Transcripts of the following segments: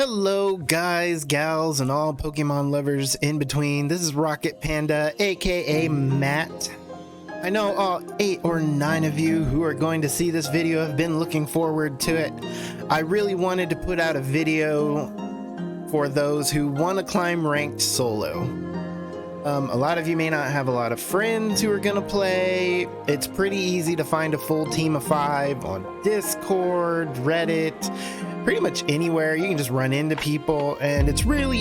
Hello guys, gals, and all Pokemon lovers in between. This is Rocket Panda, aka Matt. I know all 8 or 9 of you who are going to see this video have been looking forward to it. I really wanted to put out a video for those who want to climb ranked solo. A lot of you may not have a lot of friends who are gonna play. It's pretty easy to find a full team of 5 on Discord, Reddit, pretty much anywhere. You can just run into people, and it's really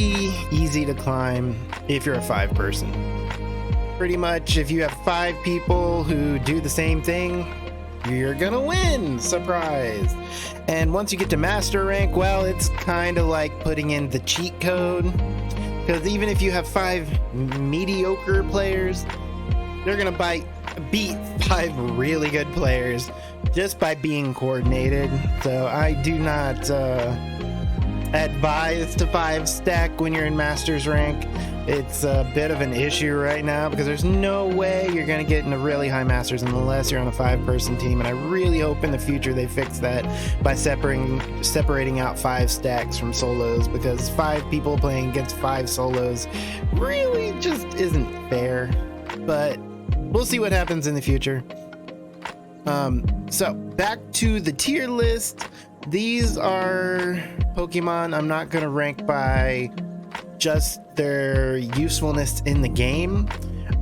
easy to climb if you're a 5 person. Pretty much if you have 5 people who do the same thing, you're gonna win, surprise. And once you get to master rank, well, it's kind of like putting in the cheat code, because even if you have 5 mediocre players, they're gonna beat 5 really good players just by being coordinated. So I do not advise to 5 stack when you're in Masters rank. It's a bit of an issue right now because there's no way you're gonna get into really high Masters unless you're on a 5-person team, and I really hope in the future they fix that by separating out 5 stacks from solos, because 5 people playing against 5 solos really just isn't fair. But we'll see what happens in the future. So back to the tier list. These are Pokemon I'm not gonna rank by just their usefulness in the game.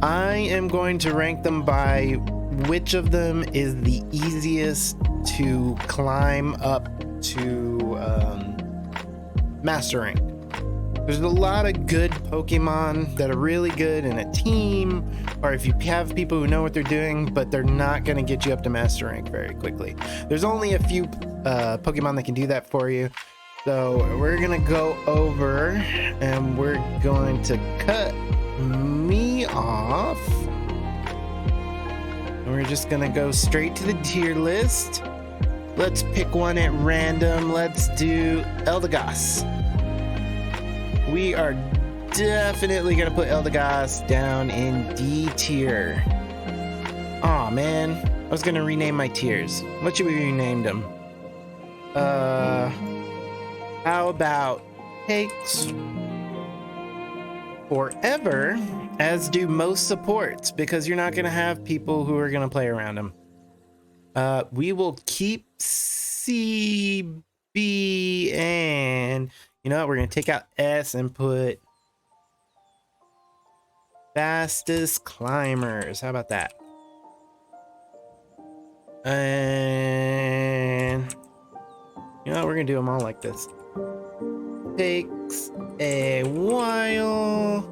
I am going to rank them by which of them is the easiest to climb up to master rank. There's a lot of good Pokemon that are really good in a team, or if you have people who know what they're doing, but they're not going to get you up to master rank very quickly. There's only a few Pokemon that can do that for you. So we're going to go over and we're going to cut me off. And we're just going to go straight to the tier list. Let's pick one at random. Let's do Eldegoss. We are definitely gonna put Eldegoss down in D tier. Aw, man, I was gonna rename my tiers. What should we rename them? How about takes forever, as do most supports, because you're not gonna have people who are gonna play around them. We will keep CB, and you know what, we're gonna take out S and put fastest climbers. How about that? And you know what, we're gonna do them all like this. Takes a while.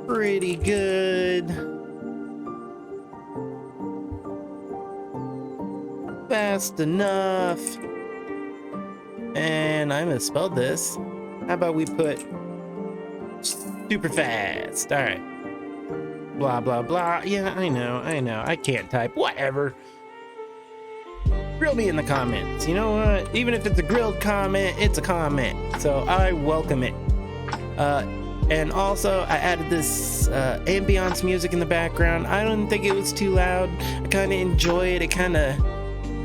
Pretty good. Fast enough. And I misspelled this. How about we put super fast? All right. Blah, blah, blah. Yeah, I know. I can't type. Whatever. Grill me in the comments. You know what? Even if it's a grilled comment, it's a comment. So I welcome it. And also, I added this ambiance music in the background. I don't think it was too loud. I kind of enjoy it. It kind of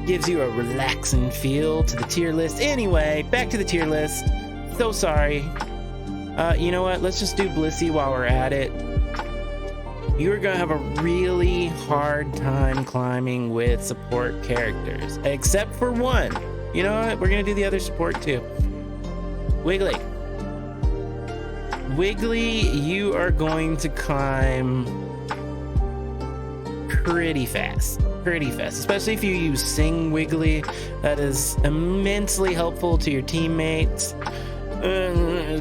gives you a relaxing feel to the tier list. Anyway, back to the tier list. So sorry. You know what? Let's just do Blissey while we're at it. You're gonna have a really hard time climbing with support characters, except for one. You know what? We're gonna do the other support too. Wiggly. Wiggly, you are going to climb pretty fast, especially if you use Sing Wiggly. That is immensely helpful to your teammates.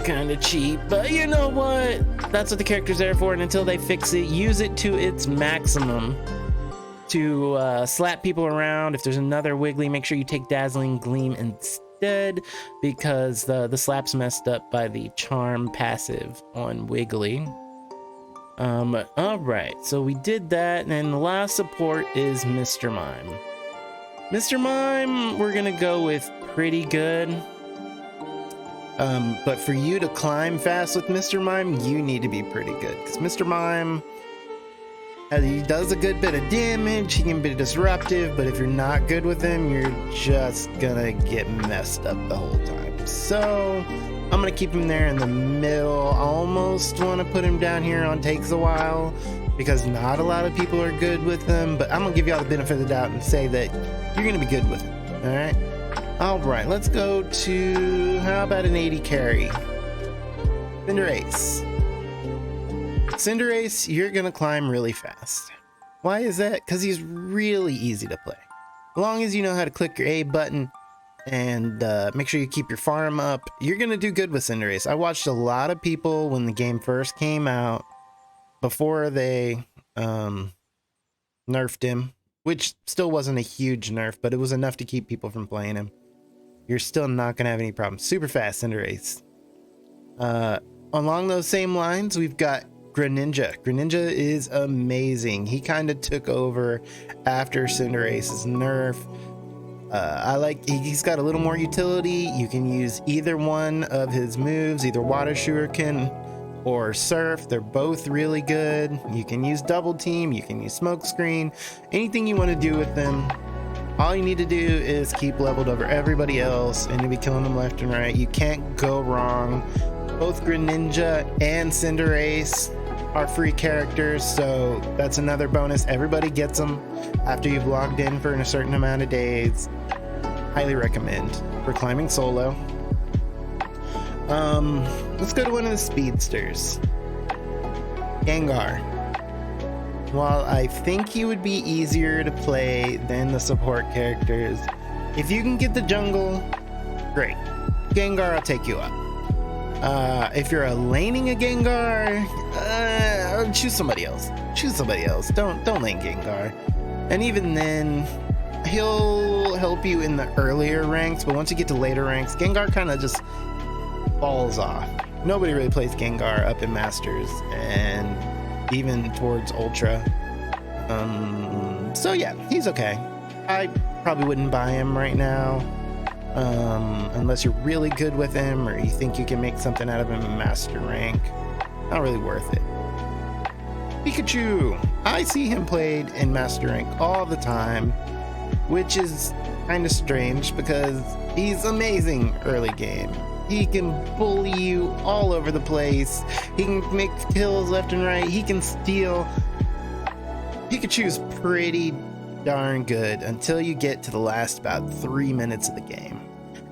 Kind of cheap, but you know what, that's what the character's there for, and until they fix it, use it to its maximum to slap people around. If there's another Wiggly, make sure you take Dazzling Gleam instead, because the slap's messed up by the Charm passive on Wiggly. All right, so we did that, and then the last support is Mr. Mime. Mr. Mime, we're gonna go with pretty good. But for you to climb fast with Mr. Mime, you need to be pretty good, because Mr. Mime, He does a good bit of damage, he can be disruptive, but if you're not good with him, you're just gonna get messed up the whole time. So I'm gonna keep him there in the middle. I almost want to put him down here on takes a while because not a lot of people are good with them, but I'm gonna give y'all the benefit of the doubt and say that you're gonna be good with him. All right, let's go to, how about an 80 carry? Cinderace. Cinderace, you're gonna climb really fast. Why is that? Because he's really easy to play. As long as you know how to click your A button and make sure you keep your farm up, you're gonna do good with Cinderace. I watched a lot of people when the game first came out, before they nerfed him, which still wasn't a huge nerf, but it was enough to keep people from playing him. You're still not gonna have any problems. Super fast Cinderace. Along those same lines, we've got Greninja. Greninja is amazing. He kind of took over after Cinderace's nerf. He's got a little more utility. You can use either one of his moves, either Water Shuriken or Surf. They're both really good. You can use Double Team, you can use Smoke Screen, anything you want to do with them. All you need to do is keep leveled over everybody else and you'll be killing them left and right. You can't go wrong. Both Greninja and Cinderace are free characters, so that's another bonus. Everybody gets them after you've logged in for a certain amount of days. Highly recommend for climbing solo. Let's go to one of the speedsters. Gengar. While I think he would be easier to play than the support characters, if you can get the jungle, great. Gengar, I'll take you up. If you're laning a Gengar, choose somebody else. Choose somebody else. Don't lane Gengar. And even then, he'll help you in the earlier ranks, but once you get to later ranks, Gengar kind of just falls off. Nobody really plays Gengar up in Masters and even towards Ultra. So yeah, he's okay. I probably wouldn't buy him right now. Unless you're really good with him or you think you can make something out of him in master rank. Not really worth it. Pikachu! I see him played in master rank all the time, which is kind of strange because he's amazing early game. He can bully you all over the place. He can make kills left and right. He can steal. Pikachu's pretty darn good until you get to the last about 3 minutes of the game.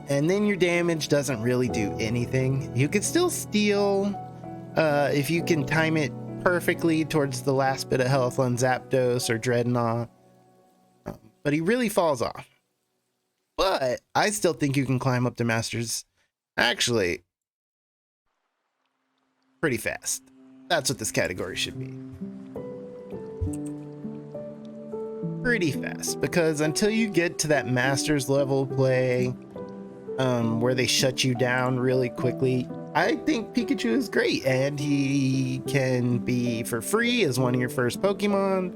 And then your damage doesn't really do anything. You can still steal if you can time it perfectly towards the last bit of health on Zapdos or Dreadnought. But he really falls off. But I still think you can climb up to Masters actually pretty fast. That's what this category should be. Pretty fast, because until you get to that Masters level play, where they shut you down really quickly, I think Pikachu is great, and he can be for free as one of your first Pokemon.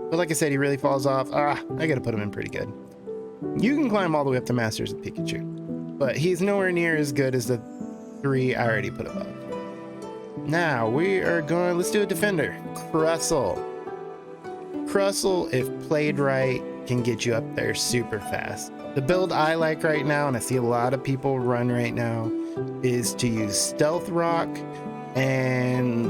But like I said, he really falls off. I gotta put him in pretty good. You can climb all the way up to Masters with Pikachu, but he's nowhere near as good as the 3 I already put above. Now we are going, let's do a defender. Crustle. Crustle, if played right, can get you up there super fast. The build I like right now, and I see a lot of people run right now, is to use Stealth Rock and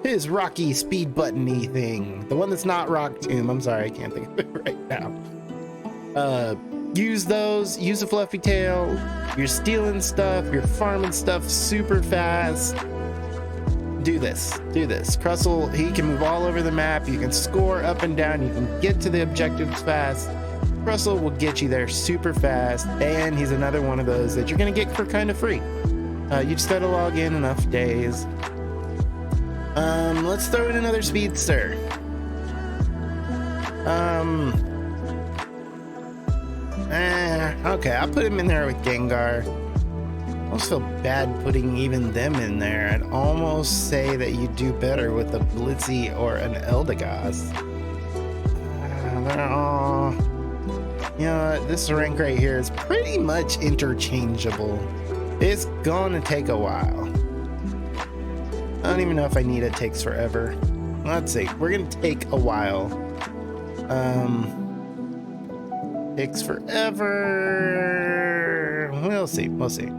his Rocky speed button-y thing. The one that's not Rock Tomb. I'm sorry, I can't think of it right now. Use those, use a Fluffy Tail. You're stealing stuff, you're farming stuff super fast. Do this. Crustle, he can move all over the map. You can score up and down. You can get to the objectives fast. Crustle will get you there super fast, and he's another one of those that you're gonna get for kind of free. You just gotta log in enough days. Let's throw in another Speedster. Okay, I'll put him in there with Gengar. I almost feel bad putting even them in there. I'd almost say that you do better with a Blitzy or an Eldegoss. They're all... You know, this rank right here is pretty much interchangeable. It's gonna take a while. don't even know if I need it. Takes forever. Let's see. We're gonna take a while. Takes forever. We'll see. We'll see.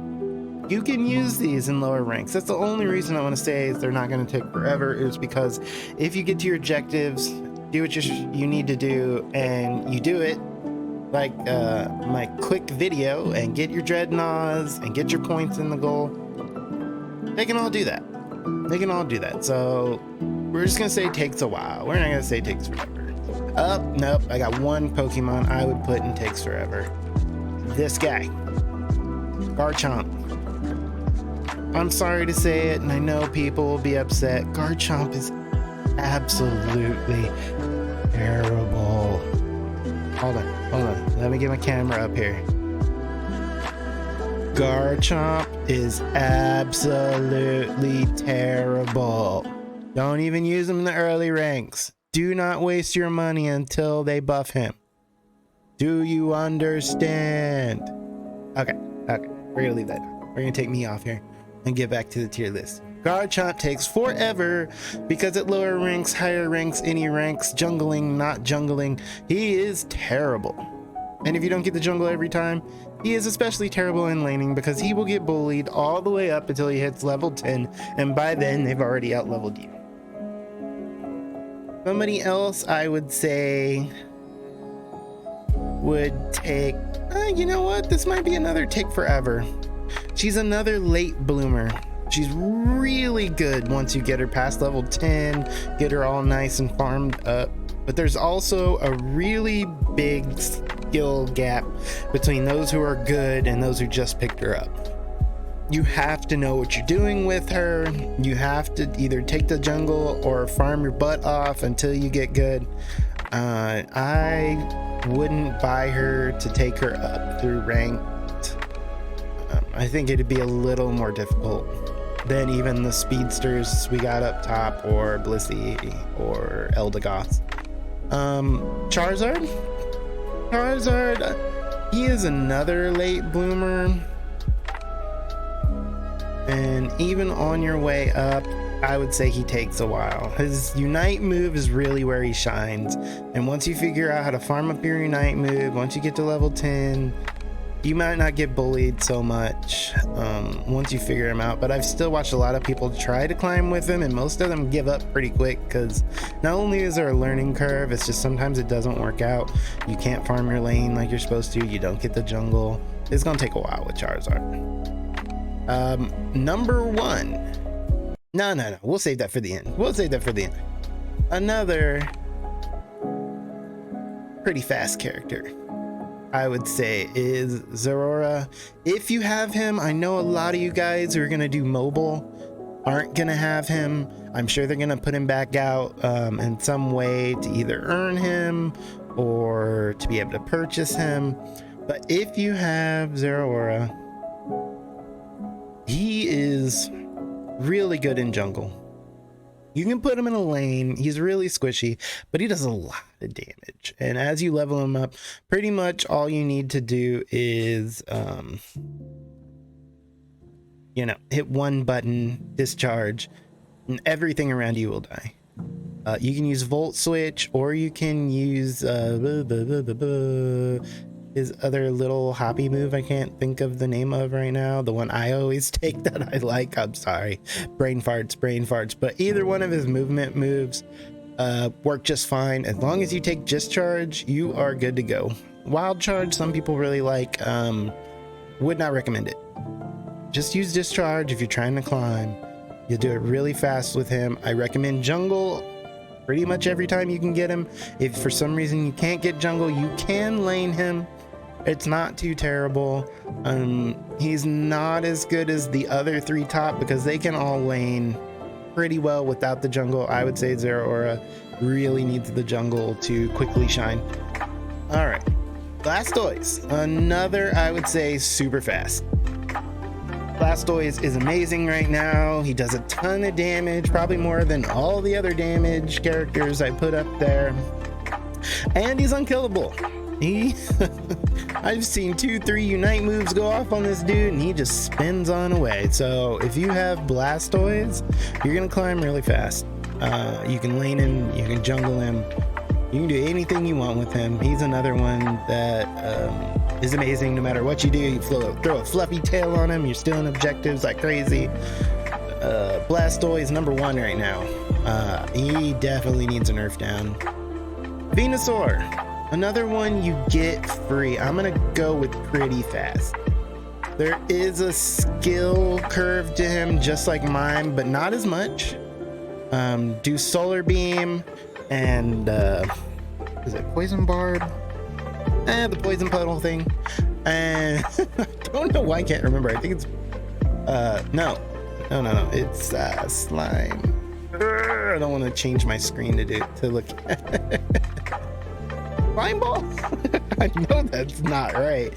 You can use these in lower ranks. That's the only reason I want to say they're not going to take forever, is because if you get to your objectives, do what you need to do, and you do it like my quick video, and get your dreadnoughts and get your points in the goal, they can all do that. They can all do that. So we're just going to say it takes a while. We're not going to say it takes forever. Oh, nope. I got one Pokemon I would put in takes forever. This guy. Garchomp. I'm sorry to say it, and I know people will be upset. Garchomp is absolutely terrible. Hold on. Let me get my camera up here. Garchomp is absolutely terrible. Don't even use him in the early ranks. Do not waste your money until they buff him. Do you understand? Okay. We're gonna leave that. We're gonna take me off here and get back to the tier list. Garchomp takes forever because at lower ranks, higher ranks, any ranks, jungling, not jungling, he is terrible. And if you don't get the jungle every time, he is especially terrible in laning because he will get bullied all the way up until he hits level 10, and by then they've already out-leveled you. Somebody else I would say would take, you know what? This might be another take forever. She's another late bloomer. She's really good once you get her past level 10, get her all nice and farmed up. But there's also a really big skill gap between those who are good and those who just picked her up. You have to know what you're doing with her. You have to either take the jungle or farm your butt off until you get good. I wouldn't buy her to take her up through ranked. I think it'd be a little more difficult than even the speedsters we got up top, or Blissey or Eldegoss. Charizard, he is another late bloomer, and even on your way up, I would say he takes a while. His Unite move is really where he shines, and once you figure out how to farm up your Unite move, once you get to level 10, you might not get bullied so much once you figure him out. But I've still watched a lot of people try to climb with him, and most of them give up pretty quick because not only is there a learning curve, it's just sometimes it doesn't work out. You can't farm your lane like you're supposed to. You don't get the jungle. It's gonna take a while with Charizard. Number one. No. We'll save that for the end. Another pretty fast character, I would say, is Zorora. If you have him, I know a lot of you guys who are gonna do mobile aren't gonna have him. I'm sure they're gonna put him back out in some way to either earn him or to be able to purchase him. But if you have Zorora, he is really good in jungle. You can put him in a lane. He's really squishy, but he does a lot of damage. And as you level him up, pretty much all you need to do is, hit one button, discharge, and everything around you will die. You can use Volt Switch, or you can use his other little hoppy move I can't think of the name of right now. The one I always take that I like. I'm sorry. Brain farts. But either one of his movement moves work just fine. As long as you take Discharge, you are good to go. Wild Charge, some people really like. Would not recommend it. Just use Discharge if you're trying to climb. You'll do it really fast with him. I recommend Jungle pretty much every time you can get him. If for some reason you can't get Jungle, you can lane him. It's not too terrible. He's not as good as the other three top because they can all lane pretty well without the jungle. I would say Zorora really needs the jungle to quickly shine. All right, Blastoise, another, I would say, super fast. Blastoise is amazing right now. He does a ton of damage, probably more than all the other damage characters I put up there. And he's unkillable. He I've seen 2-3 unite moves go off on this dude and he just spins on away. So if you have Blastoise, you're gonna climb really fast. You can lane him, you can jungle him, you can do anything you want with him. He's another one that is amazing. No matter what you do, you throw a fluffy tail on him, you're stealing objectives like crazy. Blastoise #1 right now. He definitely needs a nerf down. Venusaur, another one you get free. I'm gonna go with pretty fast. There is a skill curve to him just like mine, but not as much. Do Solar Beam and is it Poison Barb? The Poison Puddle thing. And I don't know why I can't remember. I think it's no, it's Slime. I don't want to change my screen to look at Slime Ball. I know that's not right.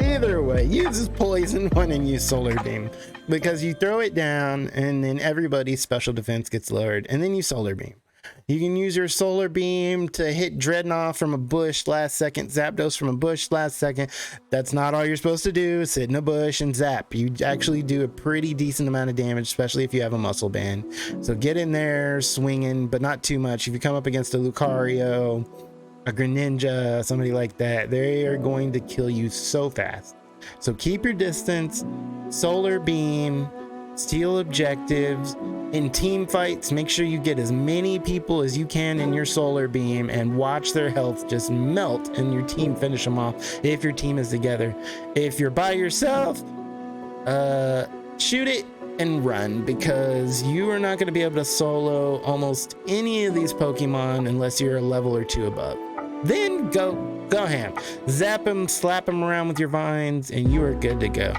Either way, use this Poison one and use Solar Beam, because you throw it down and then everybody's special defense gets lowered, and then you Solar Beam. You can use your Solar Beam to hit Dreadnought from a bush last second, Zapdos from a bush last second. That's not all you're supposed to do, sit in a bush and zap. You actually do a pretty decent amount of damage, especially if you have a muscle band. So get in there swinging, but not too much. If you come up against a Lucario, a Greninja, somebody like that, they are going to kill you so fast. So keep your distance, Solar Beam, steal objectives. In team fights, make sure you get as many people as you can in your Solar Beam and watch their health just melt and your team finish them off if your team is together. If you're by yourself, shoot it and run, because you are not going to be able to solo almost any of these Pokemon unless you're a level or 2 above. Then go ham, zap him, slap him around with your vines, and you are good to go.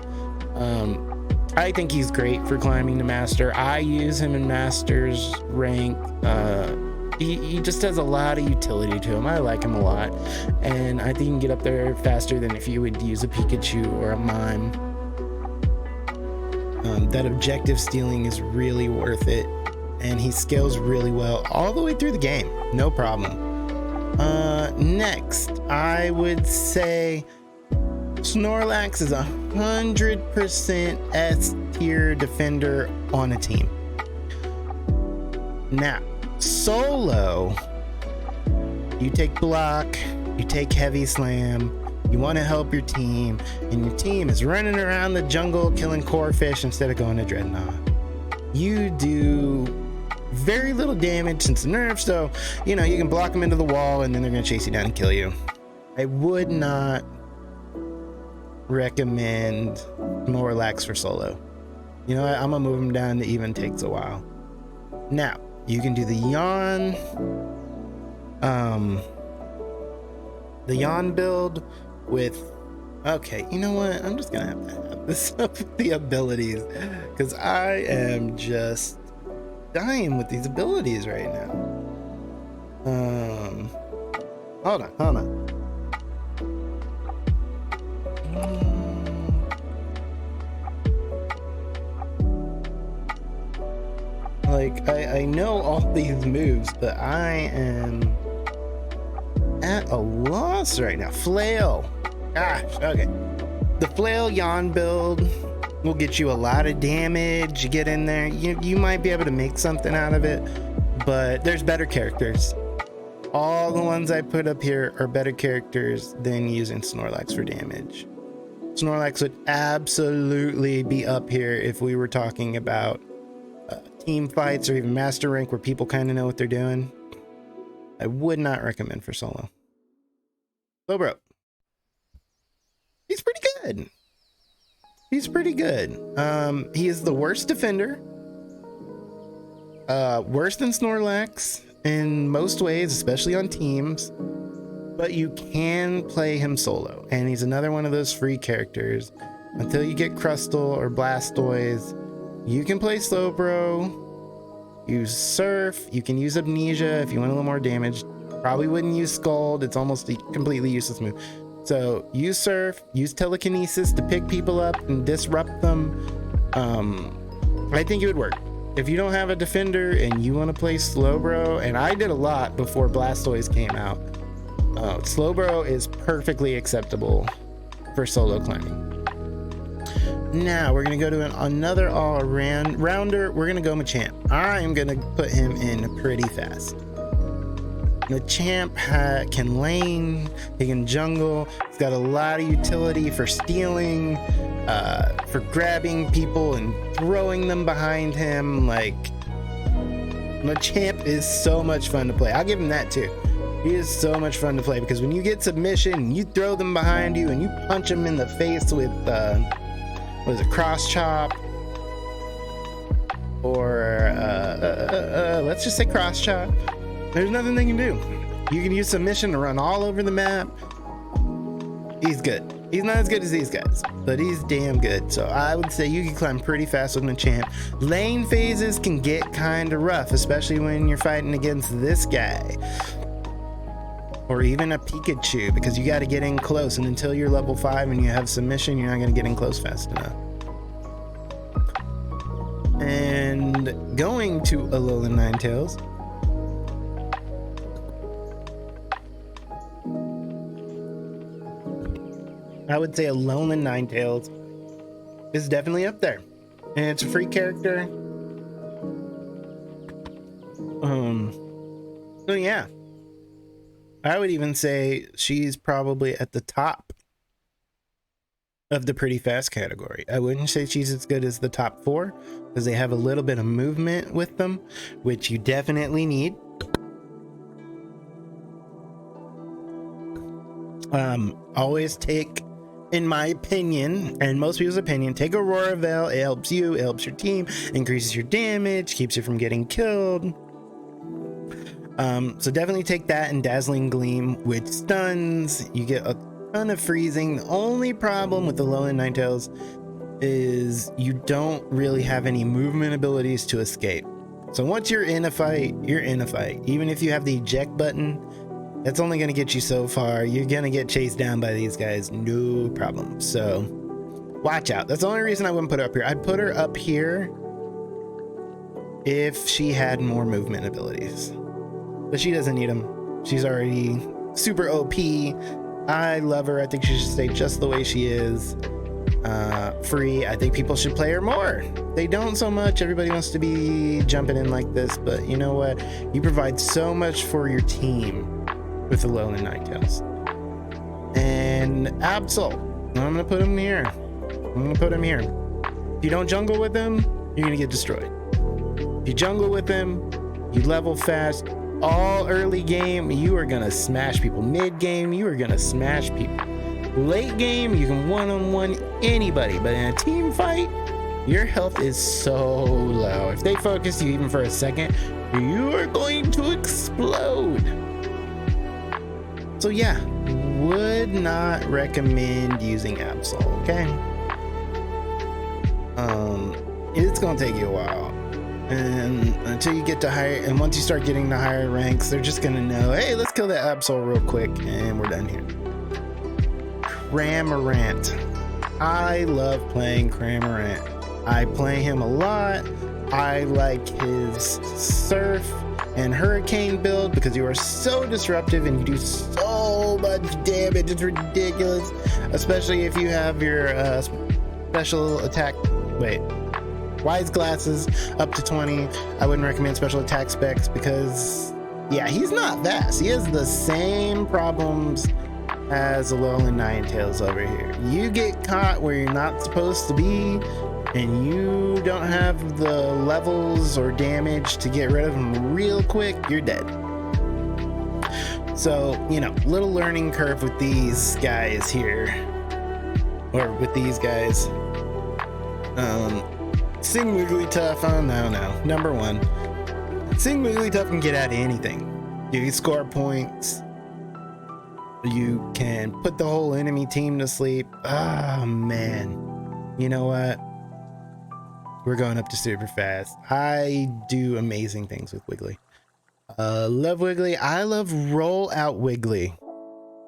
I think he's great for climbing to Master. I use him in Master's rank. He just has a lot of utility to him. I like him a lot, and I think he can get up there faster than if you would use a Pikachu or a Mime. That objective stealing is really worth it, and he scales really well all the way through the game, no problem. Next, I would say Snorlax is 100% S tier defender on a team. Now, solo, you take block, you take heavy slam, you want to help your team, and your team is running around the jungle killing core fish instead of going to Dreadnought. You do very little damage since the nerf, so you can block them into the wall and then they're going to chase you down and kill you. I would not recommend Snorlax for solo. You know what? I'm gonna move him down to even, takes a while. Now you can do the yawn build with, okay, you know what, I'm just gonna have to have this up with the abilities, because I am just dying with these abilities right now. Hold on. Like, I know all these moves, but I am at a loss right now. Flail. Gosh, okay. The Flail Yawn build will get you a lot of damage. You get in there, you might be able to make something out of it, but there's better characters. All the ones I put up here are better characters than using Snorlax for damage. Snorlax would absolutely be up here if we were talking about team fights or even master rank where people kind of know what they're doing. I would not recommend for solo. Slowbro. He's pretty good. He is the worst defender. Worse than Snorlax in most ways, especially on teams. But you can play him solo, and he's another one of those free characters. Until you get Crustle or Blastoise, you can play Slowbro, use Surf, you can use Amnesia if you want a little more damage. Probably wouldn't use Scald, it's almost a completely useless move. So use Surf, use Telekinesis to pick people up and disrupt them. I think it would work. If you don't have a defender and you want to play Slowbro, and I did a lot before Blastoise came out, Oh, Slowbro is perfectly acceptable for solo climbing. Now we're gonna go to another all-rounder. We're gonna go Machamp. I'm gonna put him in pretty fast. Machamp can lane, he can jungle. He's got a lot of utility for stealing, for grabbing people and throwing them behind him. Like, Machamp is so much fun to play. I'll give him that too. He is so much fun to play because when you get submission, you throw them behind you and you punch them in the face with what is it, cross chop, or let's just say cross chop. There's nothing they can do. You can use submission to run all over the map. He's good. He's not as good as these guys, but he's damn good. So I would say you can climb pretty fast with Machamp. Lane phases can get kind of rough, especially when you're fighting against this guy. Or even a Pikachu, because you got to get in close, and until you're level 5 and you have submission, you're not going to get in close fast enough. And going to Alolan Ninetales, I would say Alolan Ninetales is definitely up there, and it's a free character. So yeah, I would even say she's probably at the top of the pretty fast category. I wouldn't say she's as good as the top 4 because they have a little bit of movement with them, which you definitely need. Always take, in my opinion, and most people's opinion, take Aurora Veil. It helps you, it helps your team, increases your damage, keeps you from getting killed. So definitely take that and Dazzling Gleam, which stuns. You get a ton of freezing. The only problem with the Alolan Ninetales is you don't really have any movement abilities to escape. So once you're in a fight, you're in a fight. Even if you have the eject button, that's only going to get you so far. You're going to get chased down by these guys, no problem. So watch out. That's the only reason I wouldn't put her up here. I'd put her up here if she had more movement abilities. But she doesn't need them. She's already super OP. I love her. I think she should stay just the way she is. Free. I think people should play her more. They don't so much. Everybody wants to be jumping in like this, but you know what? You provide so much for your team with the Alolan Ninetales. And Absol, I'm gonna put him here. I'm gonna put him here. If you don't jungle with him, you're gonna get destroyed. If you jungle with him, you level fast. All early game, you are gonna smash people. Mid game, you are gonna smash people. Late game, you can one-on-one anybody, but in a team fight, your health is so low. If they focus you even for a second, you are going to explode. So yeah, would not recommend using Absol, okay? It's gonna take you a while. And until you get to higher, and once you start getting to higher ranks, they're just gonna know, hey, let's kill that Absol real quick, and we're done here. Cramorant. I love playing Cramorant. I play him a lot. I like his Surf and Hurricane build because you are so disruptive and you do so much damage. It's ridiculous, especially if you have your special attack. Wait. Wise Glasses up to 20. I wouldn't recommend special attack specs because, yeah, he's not fast. He has the same problems as Alolan Ninetales over here. You get caught where you're not supposed to be, and you don't have the levels or damage to get rid of him real quick, you're dead. So, you know, little learning curve with these guys here, or with these guys. Sing Wigglytuff, oh no. Number 1. Sing Wigglytuff can get out of anything. You can score points. You can put the whole enemy team to sleep. Oh man. You know what? We're going up to super fast. I do amazing things with Wiggly. Love Wiggly. I love Roll Out Wiggly.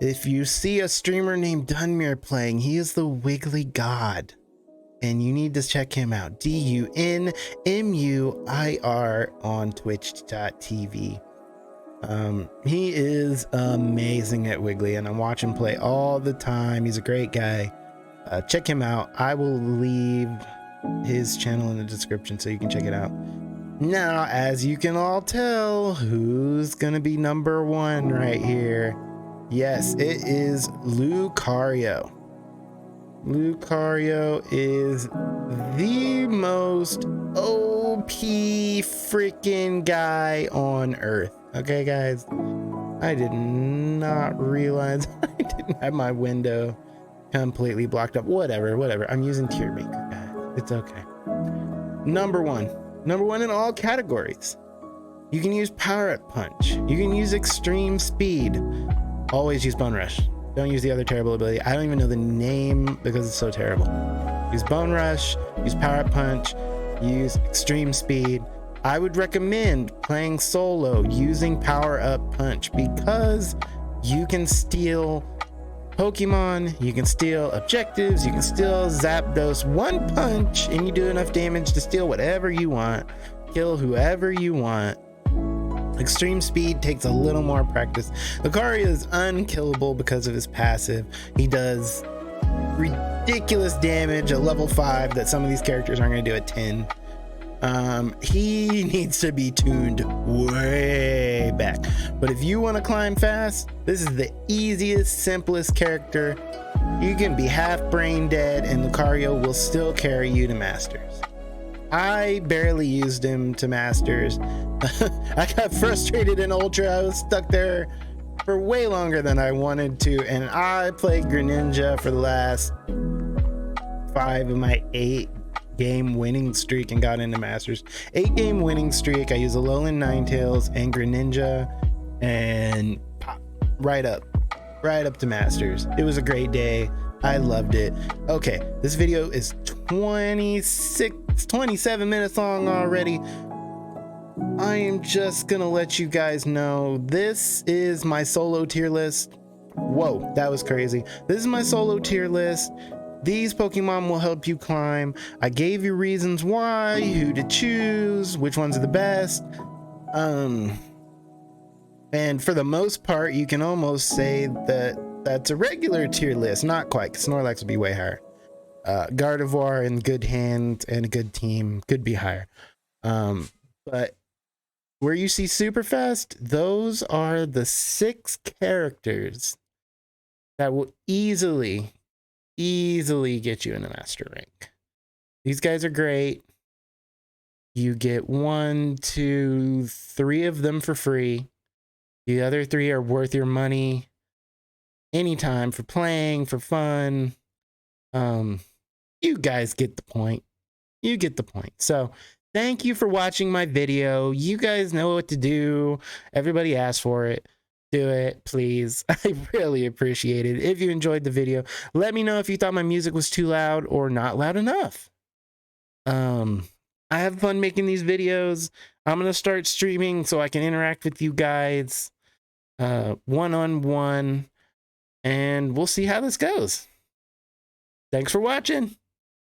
If you see a streamer named Dunmuir playing, he is the Wiggly God. And you need to check him out. Dunmuir on twitch.tv. He is amazing at Wiggly, and I watch him play all the time. He's a great guy. Check him out. I will leave his channel in the description so you can check it out. Now, as you can all tell, who's gonna be number one right here? Yes, it is Lucario. Lucario is the most OP freaking guy on Earth. Okay, guys? I did not realize I didn't have my window completely blocked up. Whatever. I'm using Tier Maker, guys. It's okay. Number one in all categories. You can use Power Up Punch. You can use Extreme Speed. Always use Bone Rush. Don't use the other terrible ability. I don't even know the name because it's so terrible. Use Bone Rush, use Power Up Punch, use Extreme Speed. I would recommend playing solo using Power Up Punch because you can steal Pokemon, you can steal objectives, you can steal Zapdos one punch, and you do enough damage to steal whatever you want, kill whoever you want. Extreme Speed takes a little more practice. Lucario is unkillable because of his passive. He does ridiculous damage at level 5 that some of these characters aren't going to do at 10. He needs to be tuned way back. But if you want to climb fast, this is the easiest, simplest character. You can be half brain dead and Lucario will still carry you to Masters. I barely used him to Masters. I got frustrated in Ultra. I was stuck there for way longer than I wanted to, and I played Greninja for the last 5 of my 8 game winning streak and got into Masters. 8 game winning streak. I used Alolan Ninetales and Greninja and pop right up to Masters. It was a great day. I loved it. Okay, this video is 27 minutes long already. I am just gonna let you guys know this is my solo tier list. Whoa, that was crazy. This is my solo tier list. These Pokemon will help you climb. I gave you reasons why, who to choose, which ones are the best. And for the most part, you can almost say that that's a regular tier list. Not quite, because Snorlax would be way higher. Gardevoir in good hands and a good team could be higher. But where you see super fast, those are the 6 characters that will easily get you in the master rank. These guys are great. You get 1, 2, 3 of them for free. The other 3 are worth your money anytime for playing, for fun. You guys get the point. You get the point. So thank you for watching my video. You guys know what to do. Everybody asked for it. Do it, please. I really appreciate it. If you enjoyed the video, let me know if you thought my music was too loud or not loud enough. I have fun making these videos. I'm going to start streaming so I can interact with you guys one-on-one, and we'll see how this goes. Thanks for watching.